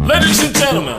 Ladies and gentlemen.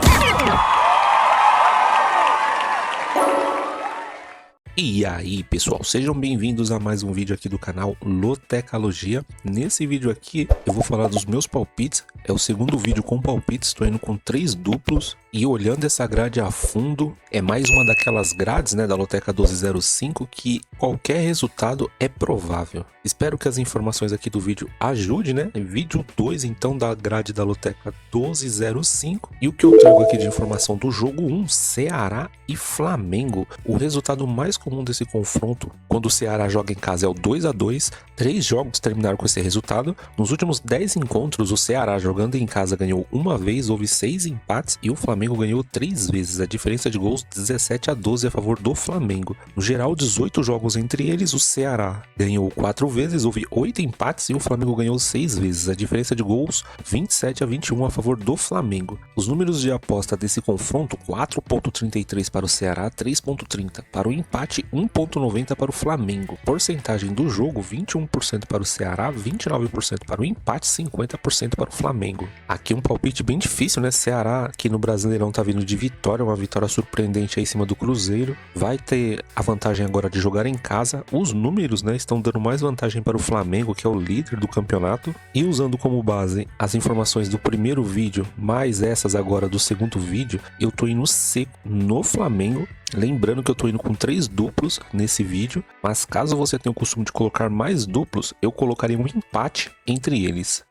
E aí pessoal, sejam bem-vindos a mais um vídeo aqui do canal Lotecalogia. Nesse vídeo aqui eu vou falar dos meus palpites, é o segundo vídeo com palpites, estou indo com 3 duplos. E olhando essa grade a fundo, é mais uma daquelas grades, né, da Loteca 1205 que qualquer resultado é provável. Espero que as informações aqui do vídeo ajudem, né? Vídeo 2 então da grade da Loteca 1205. E o que eu trago aqui de informação do jogo 1, Ceará e Flamengo. O resultado mais comum desse confronto, quando o Ceará joga em casa, é o 2-2. 3 jogos terminaram com esse resultado. Nos últimos 10 encontros, o Ceará jogando em casa ganhou uma vez, houve 6 empates e o Flamengo ganhou 3 vezes, a diferença de gols 17-12 a favor do Flamengo. No geral, 18 jogos entre eles, o Ceará ganhou 4 vezes, houve 8 empates e o Flamengo ganhou 6 vezes, a diferença de gols 27-21 a favor do Flamengo. Os números de aposta desse confronto, 4.33 para o Ceará, 3.30 para o empate, 1.90 para o Flamengo. Porcentagem do jogo, 21% para o Ceará, 29% para o empate, 50% para o Flamengo. Aqui um palpite bem difícil, né? Ceará aqui no Brasileirão tá vindo de vitória, uma vitória surpreendente aí em cima do Cruzeiro. Vai ter a vantagem agora de jogar em casa. Os números, né, estão dando mais vantagem para o Flamengo, que é o líder do campeonato. E usando como base as informações do primeiro vídeo, mais essas agora do segundo vídeo, eu tô indo seco no Flamengo. Lembrando que eu tô indo com 3 duplos nesse vídeo, mas caso você tenha o costume de colocar mais duplos, eu colocaria um empate entre eles.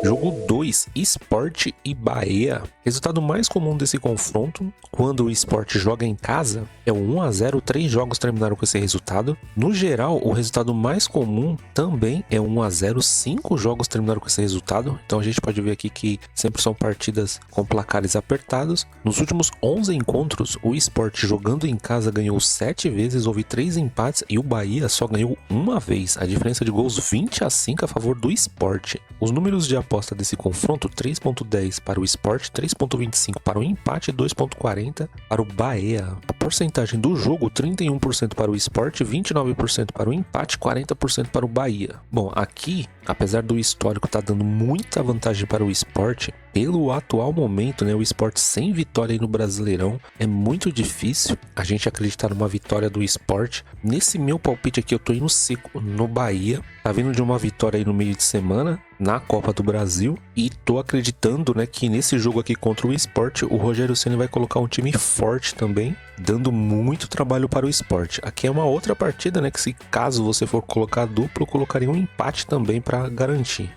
Jogo 2, Sport e Bahia. Resultado mais comum desse confronto, quando o Sport joga em casa, é o 1-0, 3 jogos terminaram com esse resultado. No geral, o resultado mais comum também é 1-0, 5 jogos terminaram com esse resultado. Então a gente pode ver aqui que sempre são partidas com placares apertados. Nos últimos 11 encontros, o Sport jogando em casa ganhou 7 vezes, houve 3 empates e o Bahia só ganhou uma vez. A diferença de gols 20-5 a favor do Sport. Os números de aposta desse confronto, 3.10 para o Sport, 3.25 para o empate e 2.40 para o Bahia. A porcentagem do jogo, 31% para o Sport, 29% para o empate, 40% para o Bahia. Bom, aqui, apesar do histórico estar dando muita vantagem para o Sport, pelo atual momento, né, o Sport sem vitória aí no Brasileirão, é muito difícil a gente acreditar numa vitória do Sport. Nesse meu palpite aqui, eu tô indo seco no Bahia. Tá vindo de uma vitória aí no meio de semana na Copa do Brasil e tô acreditando, né, que nesse jogo aqui contra o Sport, o Rogério Ceni vai colocar um time forte também, dando muito trabalho para o Sport. Aqui é uma outra partida, né, que se caso você for colocar duplo, eu colocaria um empate também para garantir.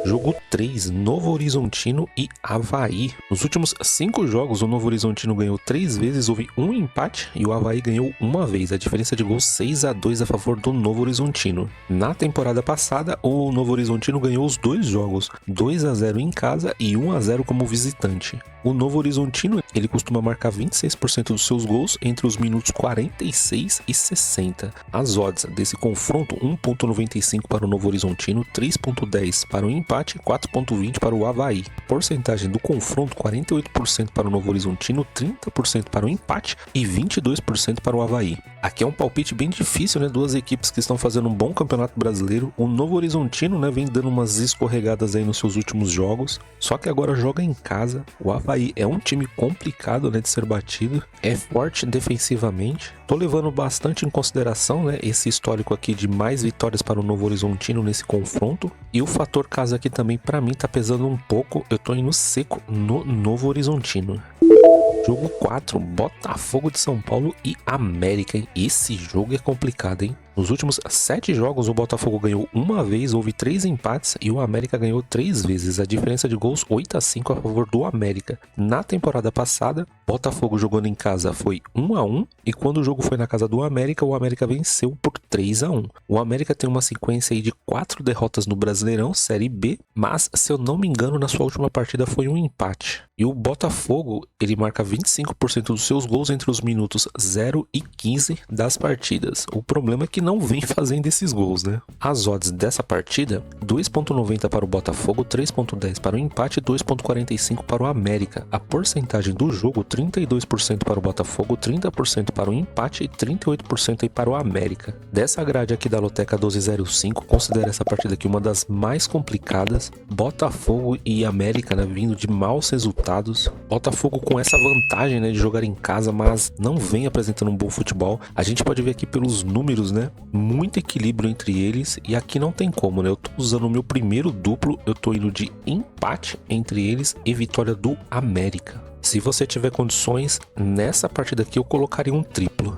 Jogo 3, Novo Horizontino e Avaí. Nos últimos 5 jogos, o Novo Horizontino ganhou 3 vezes, houve um empate e o Avaí ganhou uma vez. A diferença de gols 6-2 a favor do Novo Horizontino. Na temporada passada, o Novo Horizontino ganhou os 2 jogos, 2-0 em casa e 1-0 como visitante. O Novo Horizontino, ele costuma marcar 26% dos seus gols entre os minutos 46 e 60. As odds desse confronto, 1.95 para o Novo Horizontino, 3.10 para o empate, 4.20 para o Avaí. Porcentagem do confronto, 48% para o Novo Horizontino, 30% para o empate e 22% para o Avaí. Aqui é um palpite bem difícil, né? Duas equipes que estão fazendo um bom campeonato brasileiro. O Novo Horizontino, né, vem dando umas escorregadas aí nos seus últimos jogos, só que agora joga em casa. O Avaí é um time complicado, né, de ser batido, é forte defensivamente. Tô levando bastante em consideração, né, esse histórico aqui de mais vitórias para o Novo Horizontino nesse confronto. E o fator casa aqui também para mim tá pesando um pouco. Eu tô indo seco no Novo Horizontino. Jogo 4, Botafogo de São Paulo e América, hein? Esse jogo é complicado, hein? Nos últimos 7 jogos, o Botafogo ganhou uma vez, houve 3 empates e o América ganhou 3 vezes. A diferença de gols 8-5 a favor do América. Na temporada passada, Botafogo jogando em casa foi 1-1 e quando o jogo foi na casa do América, o América venceu por 3-1. O América tem uma sequência aí de 4 derrotas no Brasileirão, Série B, mas se eu não me engano, na sua última partida foi um empate. E o Botafogo, ele marca 25% dos seus gols entre os minutos 0 e 15 das partidas. O problema é que não vem fazendo esses gols, né? As odds dessa partida, 2.90 para o Botafogo, 3.10 para o empate e 2.45 para o América. A porcentagem do jogo, 32% para o Botafogo, 30% para o empate e 38% aí para o América. Dessa grade aqui da Loteca 1205, considero essa partida aqui uma das mais complicadas. Botafogo e América, né, vindo de maus resultados. Botafogo com essa vantagem, né, de jogar em casa, mas não vem apresentando um bom futebol. A gente pode ver aqui pelos números, né, muito equilíbrio entre eles, e aqui não tem como, né, eu tô usando o meu primeiro duplo, eu tô indo de empate entre eles e vitória do América. Se você tiver condições, nessa partida aqui eu colocaria um triplo.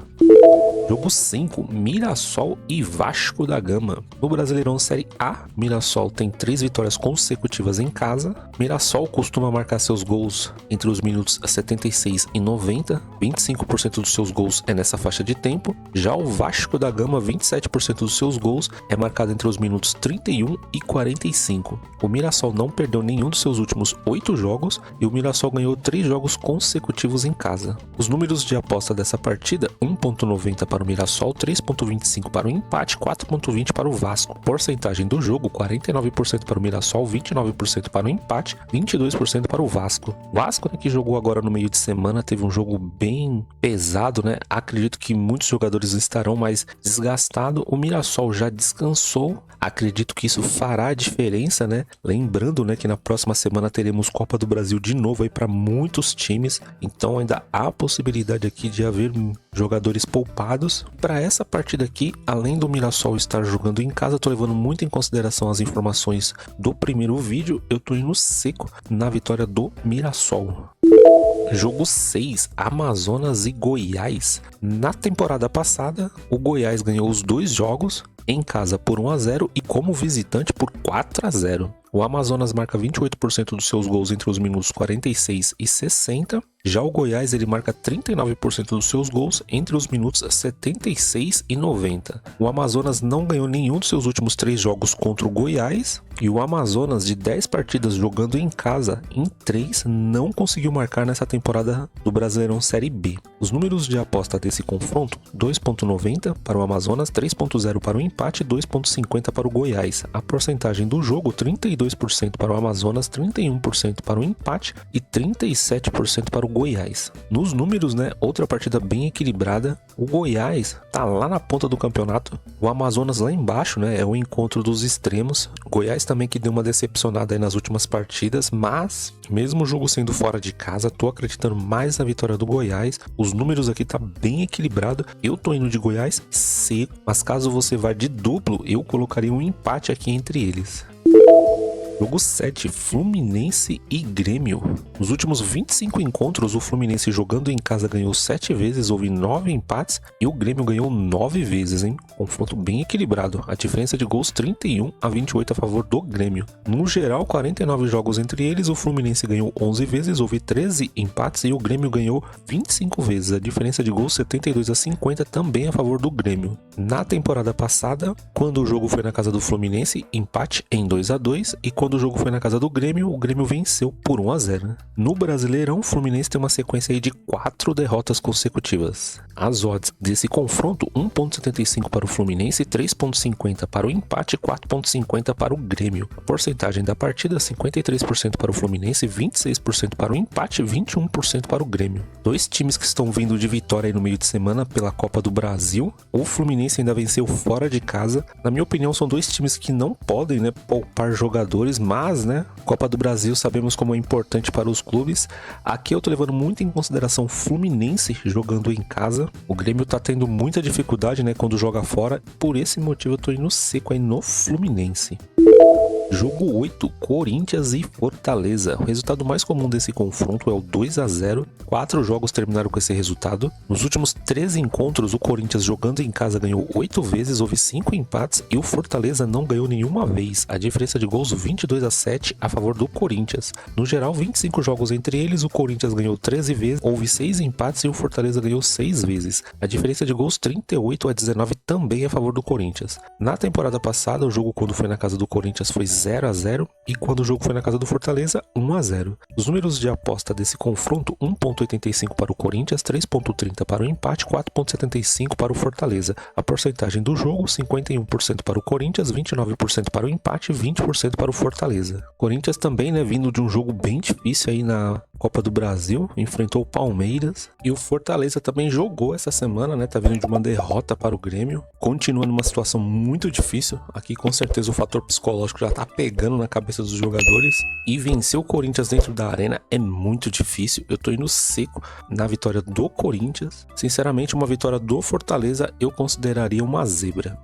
Jogo 5, Mirassol e Vasco da Gama. No Brasileirão Série A, Mirassol tem 3 vitórias consecutivas em casa. Mirassol costuma marcar seus gols entre os minutos 76 e 90. 25% dos seus gols é nessa faixa de tempo. Já o Vasco da Gama, 27% dos seus gols é marcado entre os minutos 31 e 45. O Mirassol não perdeu nenhum dos seus últimos 8 jogos e o Mirassol ganhou 3 jogos consecutivos em casa. Os números de aposta dessa partida, 1.90 para o Mirassol, 3.25 para o empate, 4.20 para o Vasco. Porcentagem do jogo, 49% para o Mirassol, 29% para o empate, 22% para o Vasco. Vasco, né, que jogou agora no meio de semana, teve um jogo bem pesado, né? Acredito que muitos jogadores estarão mais desgastados. O Mirassol já descansou. Acredito que isso fará a diferença, né? Lembrando, né, que na próxima semana teremos Copa do Brasil de novo aí para muitos times. Então ainda há a possibilidade aqui de haver jogadores poupados. Para essa partida aqui, além do Mirassol estar jogando em casa, eu tô levando muito em consideração as informações do primeiro vídeo. Eu tô indo seco na vitória do Mirassol. Jogo 6, Amazonas e Goiás. Na temporada passada, o Goiás ganhou os 2 jogos em casa por 1-0 e como visitante por 4-0. O Amazonas marca 28% dos seus gols entre os minutos 46 e 60. Já o Goiás, ele marca 39% dos seus gols entre os minutos 76 e 90. O Amazonas não ganhou nenhum dos seus últimos 3 jogos contra o Goiás. E o Amazonas, de 10 partidas jogando em casa, em 3 não conseguiu marcar nessa temporada do Brasileirão Série B. Os números de aposta desse confronto, 2.90 para o Amazonas, 3.0 para o empate e 2.50 para o Goiás. A porcentagem do jogo, 32% para o Amazonas, 31% para o empate e 37% para o Goiás. Nos números, né, outra partida bem equilibrada. O Goiás tá lá na ponta do campeonato, o Amazonas lá embaixo, né, é o encontro dos extremos. O Goiás também que deu uma decepcionada aí nas últimas partidas, mas mesmo o jogo sendo fora de casa, tô acreditando mais na vitória do Goiás. Os números aqui tá bem equilibrado. Eu tô indo de Goiás seco, mas caso você vá de duplo, eu colocaria um empate aqui entre eles. Jogo 7, Fluminense e Grêmio. Nos últimos 25 encontros, o Fluminense jogando em casa ganhou 7 vezes, houve 9 empates e o Grêmio ganhou 9 vezes, hein? Confronto bem equilibrado. A diferença de gols 31-28 a favor do Grêmio. No geral, 49 jogos entre eles, o Fluminense ganhou 11 vezes, houve 13 empates e o Grêmio ganhou 25 vezes. A diferença de gols 72-50 também a favor do Grêmio. Na temporada passada, quando o jogo foi na casa do Fluminense, empate em 2-2 e quando o jogo foi na casa do Grêmio, o Grêmio venceu por 1-0. Né? No Brasileirão, o Fluminense tem uma sequência aí de 4 derrotas consecutivas. As odds desse confronto, 1.75 para o Fluminense, 3.50 para o empate e 4.50 para o Grêmio. A porcentagem da partida, 53% para o Fluminense, 26% para o empate e 21% para o Grêmio. 2 times que estão vindo de vitória aí no meio de semana pela Copa do Brasil. O Fluminense ainda venceu fora de casa. Na minha opinião, são 2 times que não podem, né, poupar jogadores, mas, né, Copa do Brasil sabemos como é importante para os clubes. Aqui eu tô levando muito em consideração o Fluminense jogando em casa. O Grêmio tá tendo muita dificuldade, né, quando joga fora. Por esse motivo eu tô indo seco aí no Fluminense. Jogo 8, Corinthians e Fortaleza. O resultado mais comum desse confronto é o 2-0. 4 jogos terminaram com esse resultado. Nos últimos 13 encontros, o Corinthians jogando em casa ganhou 8 vezes, houve 5 empates e o Fortaleza não ganhou nenhuma vez. A diferença de gols 22-7 a favor do Corinthians. No geral, 25 jogos entre eles, o Corinthians ganhou 13 vezes, houve 6 empates e o Fortaleza ganhou 6 vezes. A diferença de gols 38-19 também a favor do Corinthians. Na temporada passada, o jogo quando foi na casa do Corinthians foi 0-0 e quando o jogo foi na casa do Fortaleza, 1-0. Os números de aposta desse confronto, 1.85 para o Corinthians, 3.30 para o empate, 4.75 para o Fortaleza. A porcentagem do jogo, 51% para o Corinthians, 29% para o empate, 20% para o Fortaleza. Corinthians também, né, vindo de um jogo bem difícil aí na Copa do Brasil, enfrentou o Palmeiras, e o Fortaleza também jogou essa semana, né, tá vindo de uma derrota para o Grêmio, continua numa situação muito difícil, aqui com certeza o fator psicológico já tá pegando na cabeça dos jogadores, e vencer o Corinthians dentro da arena é muito difícil. Eu tô indo seco na vitória do Corinthians. Sinceramente, uma vitória do Fortaleza eu consideraria uma zebra.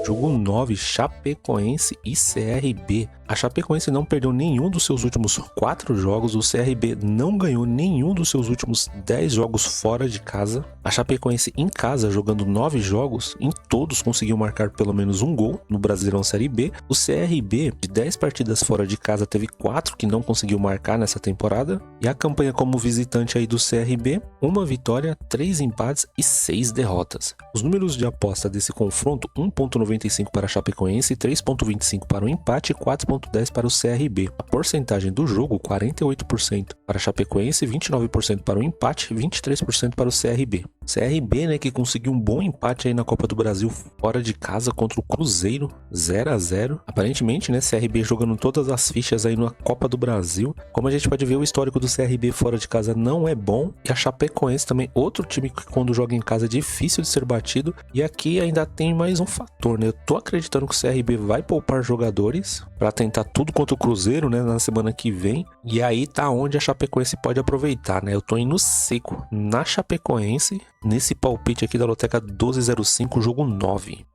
Jogo 9, Chapecoense e CRB. A Chapecoense não perdeu nenhum dos seus últimos 4 jogos, o CRB não ganhou nenhum dos seus últimos 10 jogos fora de casa. A Chapecoense em casa, jogando 9 jogos, em todos conseguiu marcar pelo menos um gol no Brasileirão Série B. O CRB, de 10 partidas fora de casa, teve 4 que não conseguiu marcar nessa temporada. E a campanha como visitante aí do CRB, 1 vitória, 3 empates e 6 derrotas. Os números de aposta desse confronto, 1.95 para a Chapecoense, 3.25 para o empate e 4.10 para o CRB. A porcentagem do jogo, 48% para a Chapecoense, 29% para o empate e 23% para o CRB. CRB, né, que conseguiu um bom empate aí na Copa do Brasil fora de casa contra o Cruzeiro, 0-0. Aparentemente, né, CRB jogando todas as fichas aí na Copa do Brasil. Como a gente pode ver, o histórico do CRB fora de casa não é bom. E a Chapecoense também, outro time que quando joga em casa é difícil de ser batido. E aqui ainda tem mais um fator, né? Eu tô acreditando que o CRB vai poupar jogadores para tentar tudo contra o Cruzeiro, né, na semana que vem. E aí tá onde a Chapecoense pode aproveitar, né? Eu tô indo seco na Chapecoense, nesse palpite aqui da Loteca 1205, jogo 9.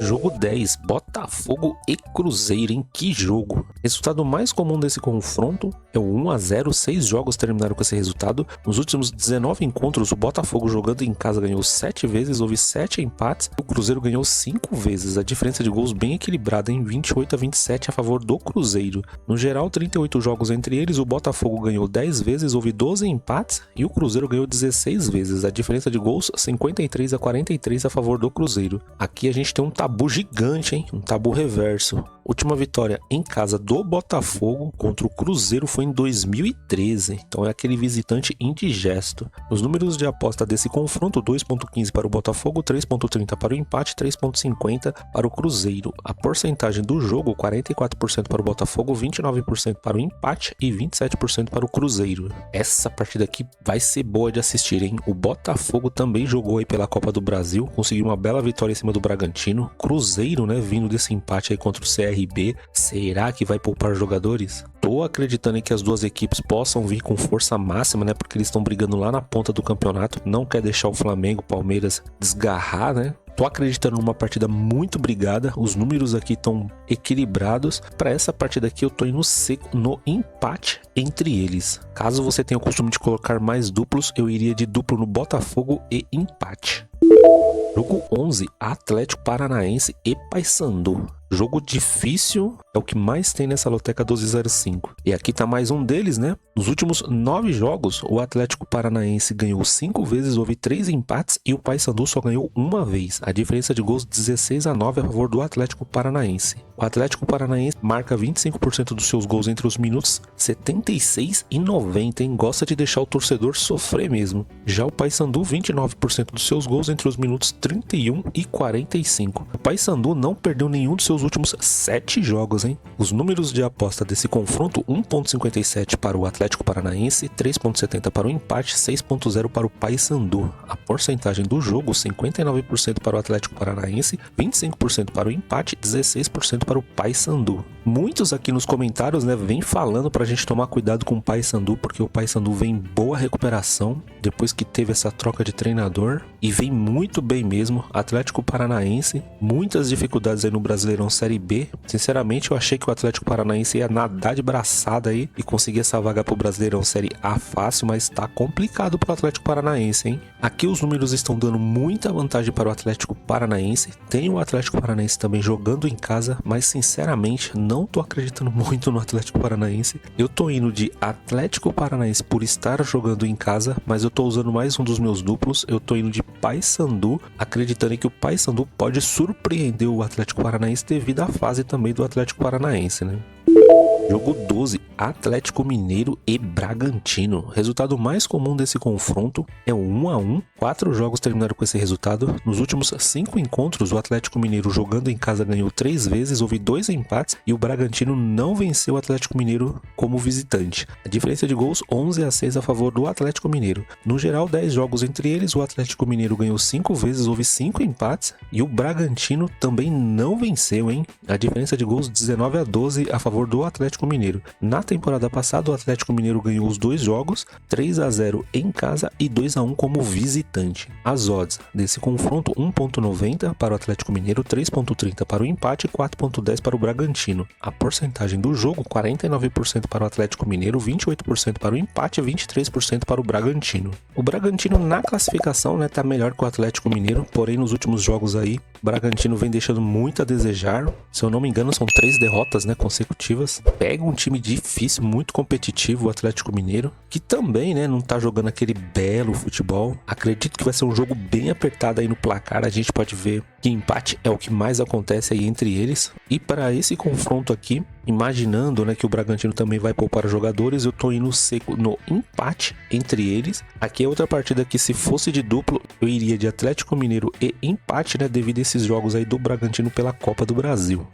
Jogo 10, Botafogo e Cruzeiro, em que jogo? Resultado mais comum desse confronto é o 1-0, 6 jogos terminaram com esse resultado. Nos últimos 19 encontros, o Botafogo jogando em casa ganhou 7 vezes, houve 7 empates, o Cruzeiro ganhou 5 vezes, a diferença de gols bem equilibrada em 28-27 a favor do Cruzeiro. No geral, 38 jogos entre eles, o Botafogo ganhou 10 vezes, houve 12 empates e o Cruzeiro ganhou 16 vezes, a diferença de gols 53-43 a favor do Cruzeiro. Aqui a gente tem um tabu gigante, hein? Um tabu reverso. Última vitória em casa do Botafogo contra o Cruzeiro foi em 2013, então é aquele visitante indigesto. Os números de aposta desse confronto, 2.15 para o Botafogo, 3.30 para o empate, 3.50 para o Cruzeiro. A porcentagem do jogo, 44% para o Botafogo, 29% para o empate e 27% para o Cruzeiro. Essa partida aqui vai ser boa de assistir, hein? O Botafogo também jogou aí pela Copa do Brasil, conseguiu uma bela vitória em cima do Bragantino. Cruzeiro, né, vindo desse empate aí contra o CRB, será que vai poupar jogadores? Tô acreditando em que as duas equipes possam vir com força máxima, né, porque eles estão brigando lá na ponta do campeonato, não quer deixar o Flamengo, o Palmeiras desgarrar, né? Tô acreditando numa partida muito brigada, os números aqui estão equilibrados. Para essa partida aqui eu tô indo seco no empate entre eles. Caso você tenha o costume de colocar mais duplos, eu iria de duplo no Botafogo e empate. Jogo 11, Atlético Paranaense e Paysandu. Jogo difícil é o que mais tem nessa Loteca 1205. E aqui tá mais um deles, né? Nos últimos 9 jogos, o Atlético Paranaense ganhou 5 vezes, houve 3 empates e o Paysandu só ganhou 1 vez. A diferença de gols 16-9 a favor do Atlético Paranaense. O Atlético Paranaense marca 25% dos seus gols entre os minutos 76 e 90, hein? Gosta de deixar o torcedor sofrer mesmo. Já o Paysandu, 29% dos seus gols entre os minutos 31 e 45. O Paysandu não perdeu nenhum dos seus últimos 7 jogos, hein? Os números de aposta desse confronto, 1.57 para o Atlético Paranaense, 3.70 para o empate, 6.0 para o Paysandu. A porcentagem do jogo, 59% para o Atlético Paranaense, 25% para o empate, 16% para o Paysandu. Muitos aqui nos comentários, né, vem falando pra gente tomar cuidado com o Paysandu, porque o Paysandu vem em boa recuperação depois que teve essa troca de treinador e vem muito bem mesmo. Atlético Paranaense, muitas dificuldades aí no Brasileirão Série B. Sinceramente, eu achei que o Atlético Paranaense ia nadar de braçada aí e conseguir essa vaga pro Brasileirão Série A fácil, mas tá complicado pro Atlético Paranaense, hein? Aqui os números estão dando muita vantagem para o Atlético Paranaense. Tem o Atlético Paranaense também jogando em casa, mas sinceramente não tô acreditando muito no Atlético Paranaense. Eu tô indo de Atlético Paranaense por estar jogando em casa, mas eu tô usando mais um dos meus duplos. Eu tô indo de Paysandu, acreditando que o Paysandu pode surpreender o Atlético Paranaense devido à fase também do Atlético Paranaense, né? Jogo 12, Atlético Mineiro e Bragantino. Resultado mais comum desse confronto é o 1-1. 4 jogos terminaram com esse resultado. Nos últimos 5 encontros, o Atlético Mineiro jogando em casa ganhou 3 vezes, houve 2 empates e o Bragantino não venceu o Atlético Mineiro como visitante. A diferença de gols 11-6 a favor do Atlético Mineiro. No geral, 10 jogos entre eles, o Atlético Mineiro ganhou 5 vezes, houve 5 empates e o Bragantino também não venceu, hein? A diferença de gols 19-12 a favor do Atlético Mineiro. Na temporada passada, o Atlético Mineiro ganhou os 2 jogos, 3-0 em casa e 2-1 como visitante. As odds desse confronto, 1.90 para o Atlético Mineiro, 3.30 para o empate e 4.10 para o Bragantino. A porcentagem do jogo, 49% para o Atlético Mineiro, 28% para o empate e 23% para o Bragantino. O Bragantino na classificação, né, tá melhor que o Atlético Mineiro, porém nos últimos jogos aí, o Bragantino vem deixando muito a desejar. Se eu não me engano, são 3 derrotas, né, consecutivas. Pega um time difícil, muito competitivo, o Atlético Mineiro, que também, né, não tá jogando aquele belo futebol. Acredito que vai ser um jogo bem apertado aí no placar. A gente pode ver que empate é o que mais acontece aí entre eles. E para esse confronto aqui, imaginando, né, que o Bragantino também vai poupar jogadores, eu tô indo seco no empate entre eles. Aqui é outra partida que, se fosse de duplo, eu iria de Atlético Mineiro e empate, né, devido a esses jogos aí do Bragantino pela Copa do Brasil.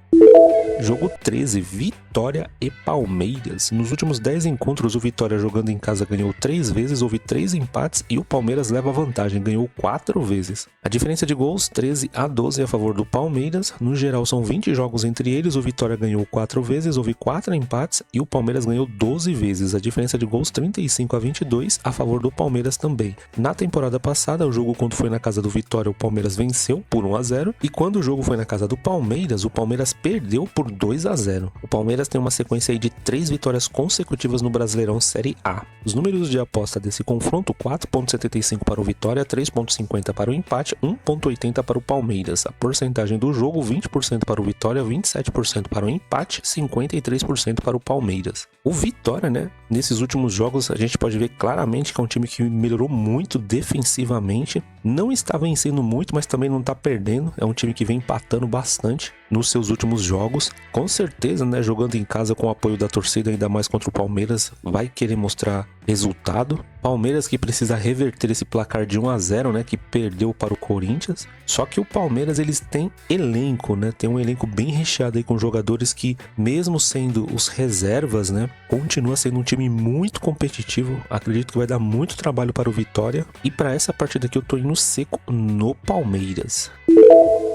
Jogo 13, Vitória e Palmeiras. Nos últimos 10 encontros, o Vitória jogando em casa ganhou 3 vezes, houve 3 empates e o Palmeiras leva vantagem, ganhou 4 vezes. A diferença de gols, 13-12 a favor do Palmeiras. No geral, são 20 jogos entre eles, o Vitória ganhou 4 vezes, houve 4 empates e o Palmeiras ganhou 12 vezes. A diferença de gols, 35-22 a favor do Palmeiras também. Na temporada passada, o jogo quando foi na casa do Vitória, o Palmeiras venceu por 1-0 e quando o jogo foi na casa do Palmeiras, o Palmeiras perdeu por 2-0. O Palmeiras tem uma sequência aí de 3 vitórias consecutivas no Brasileirão Série A. Os números de aposta desse confronto, 4.75 para o Vitória, 3.50 para o empate, 1.80 para o Palmeiras. A porcentagem do jogo, 20% para o Vitória, 27% para o empate, 53% para o Palmeiras. O Vitória, né, nesses últimos jogos a gente pode ver claramente que é um time que melhorou muito defensivamente. Não está vencendo muito, mas também não está perdendo. É um time que vem empatando bastante nos seus últimos jogos. Com certeza, né, jogando em casa com o apoio da torcida, ainda mais contra o Palmeiras, vai querer mostrar resultado. Palmeiras que precisa reverter esse placar de 1-0, né, que perdeu para o Corinthians. Só que o Palmeiras, eles têm elenco, né, tem um elenco bem recheado aí com jogadores que, mesmo sendo os reservas, né, continua sendo um time muito competitivo. Acredito que vai dar muito trabalho para o Vitória. E para essa partida aqui eu tô indo seco no Palmeiras.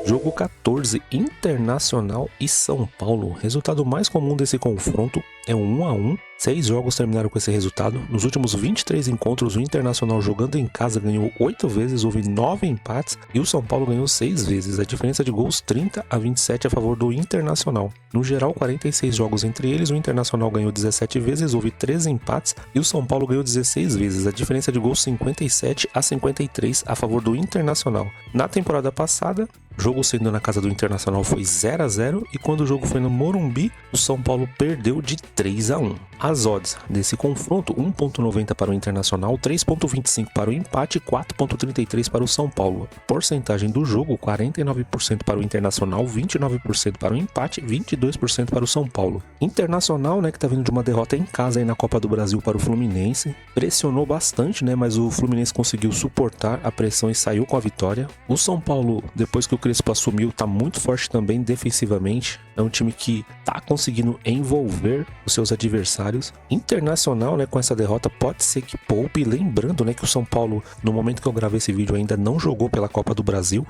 Jogo 14, Internacional e São Paulo. Resultado mais comum desse confronto é um 1-1. 6 jogos terminaram com esse resultado. Nos últimos 23 encontros, o Internacional jogando em casa ganhou 8 vezes, houve 9 empates e o São Paulo ganhou 6 vezes. A diferença de gols 30-27 a favor do Internacional. No geral, 46 jogos entre eles, o Internacional ganhou 17 vezes, houve 13 empates e o São Paulo ganhou 16 vezes. A diferença de gols 57-53 a favor do Internacional. Na temporada passada, o jogo sendo na casa do Internacional foi 0-0 e quando o jogo foi no Morumbi, o São Paulo perdeu de 3-1. As odds desse confronto, 1.90 para o Internacional, 3.25 para o empate e 4.33 para o São Paulo. Porcentagem do jogo, 49% para o Internacional, 29% para o empate e 22% para o São Paulo. Internacional, né, que tá vindo de uma derrota em casa aí na Copa do Brasil para o Fluminense, pressionou bastante, né, mas o Fluminense conseguiu suportar a pressão e saiu com a vitória. O São Paulo, depois que o Crespo assumiu, tá muito forte também defensivamente. É um time que tá conseguindo envolver os seus adversários. Internacional, né, com essa derrota, pode ser que poupe. Lembrando, né, que o São Paulo, no momento que eu gravei esse vídeo, ainda não jogou pela Copa do Brasil.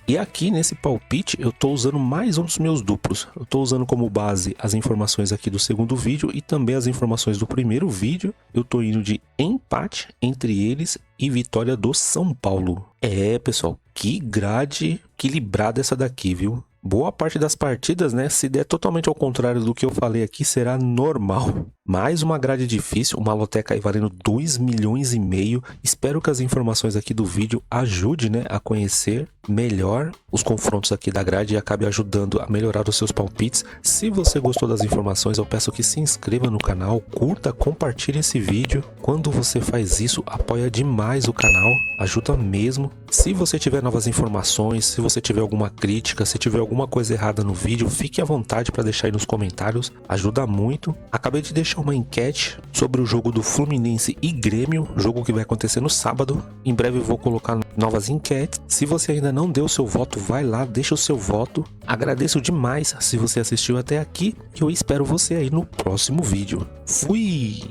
E aqui nesse palpite, eu tô usando mais um dos meus duplos. Eu tô usando como base as informações aqui do segundo vídeo e também as informações do primeiro vídeo. Eu tô indo de empate entre eles e vitória do São Paulo. É, pessoal, que grade equilibrada essa daqui, viu? Boa parte das partidas, né, se der totalmente ao contrário do que eu falei aqui, será normal. Mais uma grade difícil, uma loteca aí valendo 2 milhões e meio. Espero que as informações aqui do vídeo ajudem, né, a conhecer melhor os confrontos aqui da grade e acabe ajudando a melhorar os seus palpites. Se você gostou das informações, eu peço que se inscreva no canal, curta, compartilhe esse vídeo. Quando você faz isso, apoia demais o canal, ajuda mesmo. Se você tiver novas informações, se você tiver alguma crítica, se tiver alguma coisa errada no vídeo, fique à vontade para deixar aí nos comentários, ajuda muito. Acabei de deixar uma enquete sobre o jogo do Fluminense e Grêmio, jogo que vai acontecer no sábado. Em breve eu vou colocar novas enquetes. Se você ainda não deu seu voto, vai lá, deixa o seu voto. Agradeço demais se você assistiu até aqui e eu espero você aí no próximo vídeo. Fui!